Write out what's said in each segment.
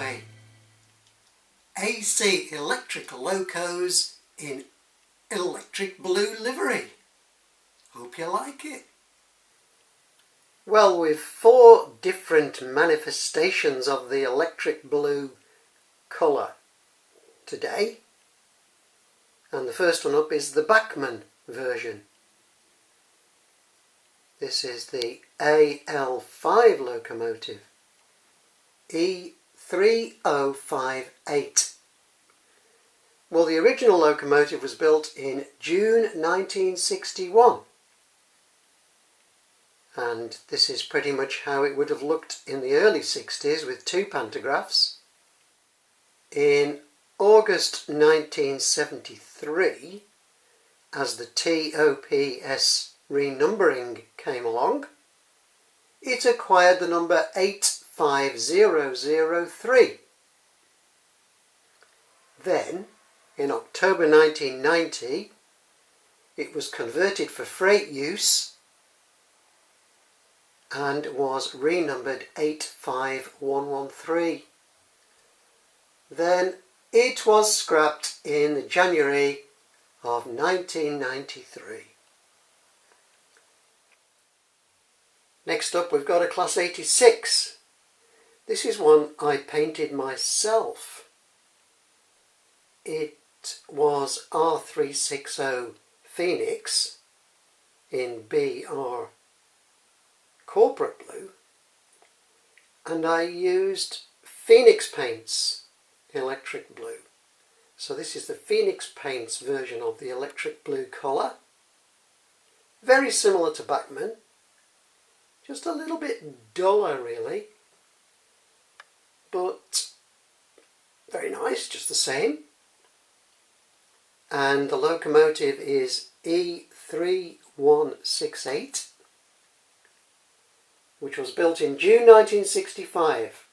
Railway. AC electric locos in electric blue livery. Hope you like it. Well, we've 4 different manifestations of the electric blue colour today. And the first one up is the Bachmann version. This is the AL5 locomotive, E3058. Well, the original locomotive was built in June 1961. And this is pretty much how it would have looked in the early 60s with 2 pantographs. In August 1973, as the TOPS renumbering came along, it acquired the number 85003. Then, in October 1990, it was converted for freight use and was renumbered 85113. Then it was scrapped in January of 1993. Next up, we've got a Class 86. This is one I painted myself. It was R360 Phoenix in BR Corporate Blue, and I used Phoenix Paints electric blue. So this is the Phoenix Paints version of the electric blue colour. Very similar to Bachmann, just a little bit duller really, but very nice, just the same. And the locomotive is E3168, which was built in June 1965.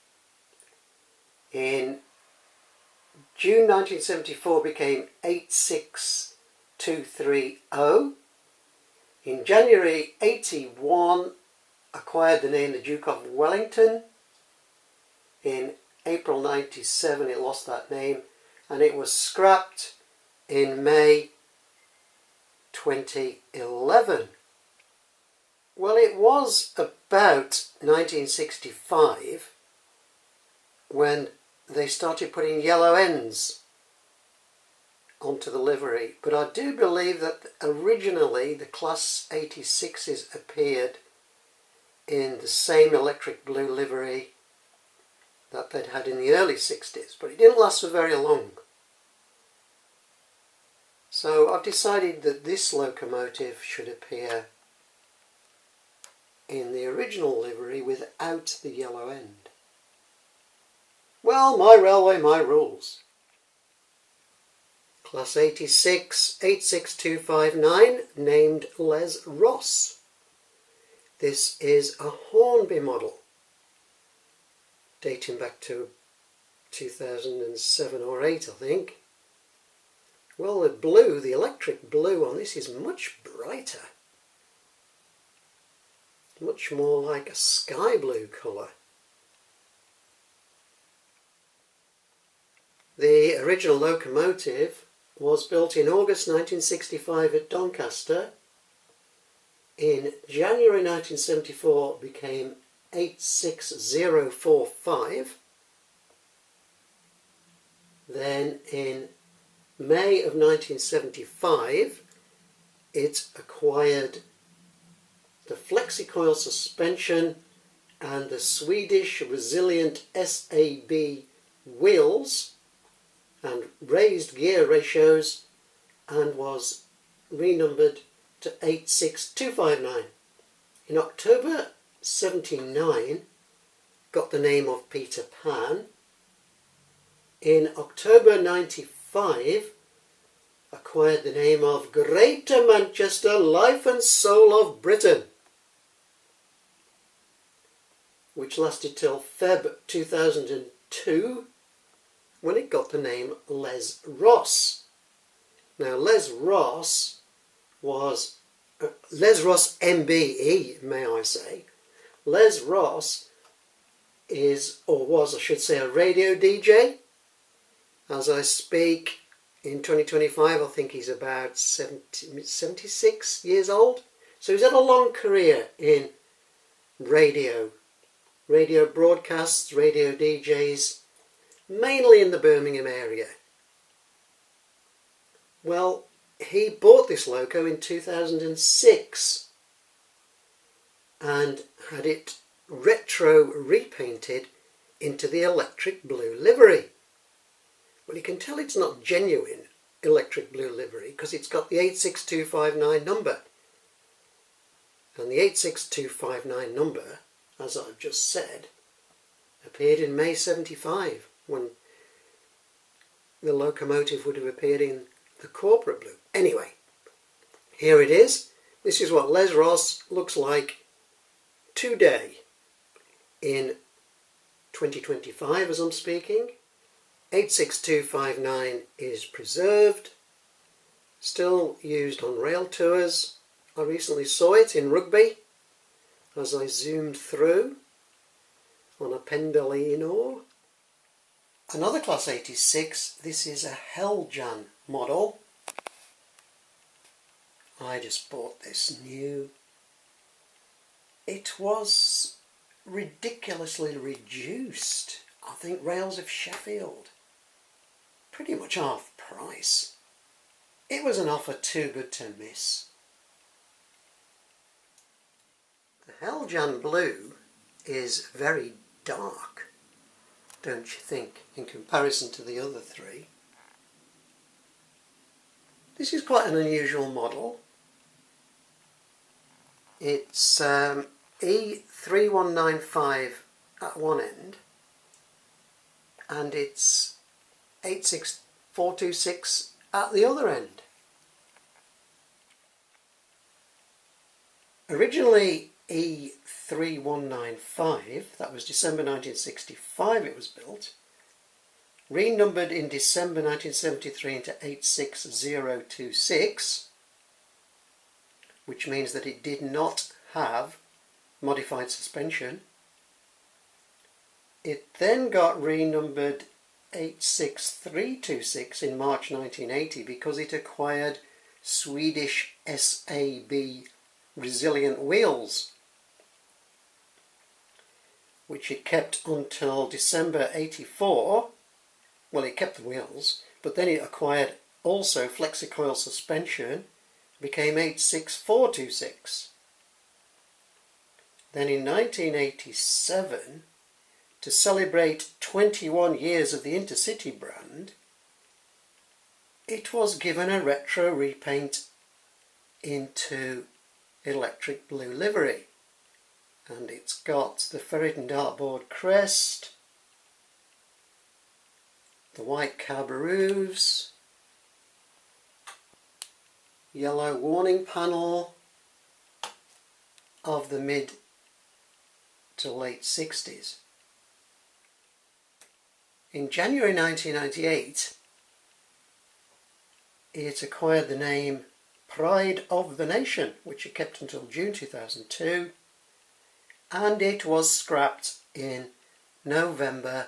In June 1974 became 86230. In January 81 acquired the name the Duke of Wellington. In April 97 it lost that name, and it was scrapped in May 2011. Well, it was about 1965 when they started putting yellow ends onto the livery, but I do believe that originally the Class 86s appeared in the same electric blue livery that they'd had in the early 60s, but it didn't last for very long. So I've decided that this locomotive should appear in the original livery without the yellow end. Well, my railway, my rules. Class 86 86259, named Les Ross. This is a Hornby model, dating back to 2007 or 8, I think. Well, the blue, the electric blue on this is much brighter. Much more like a sky blue colour. The original locomotive was built in August 1965 at Doncaster. In January 1974 became 86045. Then in May of 1975 it acquired the FlexiCoil suspension and the Swedish Resilient SAB wheels and raised gear ratios, and was renumbered to 86259. In October 79 got the name of Peter Pan. In October 95 acquired the name of Greater Manchester, Life and Soul of Britain, which lasted till Feb 2002 when it got the name Les Ross. Now Les Ross was Les Ross MBE, may I say. Les Ross is, or was I should say, a radio DJ. As I speak, in 2025 I think he's about 76 years old. So he's had a long career in radio broadcasts, radio DJs, mainly in the Birmingham area. Well, he bought this loco in 2006 and had it retro repainted into the electric blue livery. Well, you can tell it's not genuine electric blue livery because it's got the 86259 number. And the 86259 number, as I've just said, appeared in May 75 when the locomotive would have appeared in the corporate blue. Anyway, here it is. This is what Les Ross looks like today in 2025 as I'm speaking. 86259 is preserved, still used on rail tours. I recently saw it in Rugby as I zoomed through on a Pendolino. Another Class 86, this is a Heljan model. I just bought this new. It was ridiculously reduced. I think Rails of Sheffield. Pretty much half price. It was an offer too good to miss. The Heljan Blue is very dark, don't you think, in comparison to the other three. This is quite an unusual model. It's E3195 at one end and it's 86426 at the other end. Originally E3195, that was December 1965 it was built, renumbered in December 1973 into 86026, which means that it did not have modified suspension. It then got renumbered 86326 in March 1980 because it acquired Swedish SAB resilient wheels, which it kept until December 84. Well, it kept the wheels, but then it acquired also flexicoil suspension, became 86426. Then in 1987, to celebrate 21 years of the Intercity brand, it was given a retro repaint into electric blue livery. And it's got the ferret and dartboard crest, the white cab roofs, yellow warning panel of the mid to late 60s. In January 1998, it acquired the name Pride of the Nation, which it kept until June 2002, and it was scrapped in November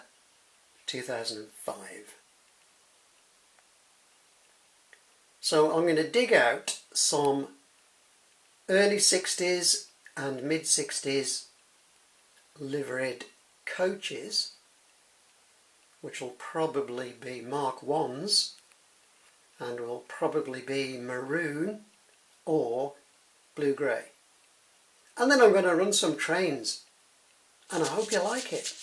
2005. So I'm going to dig out some early 60s and mid 60s liveried coaches, which will probably be Mark 1s and will probably be maroon or blue-grey. And then I'm going to run some trains, and I hope you like it.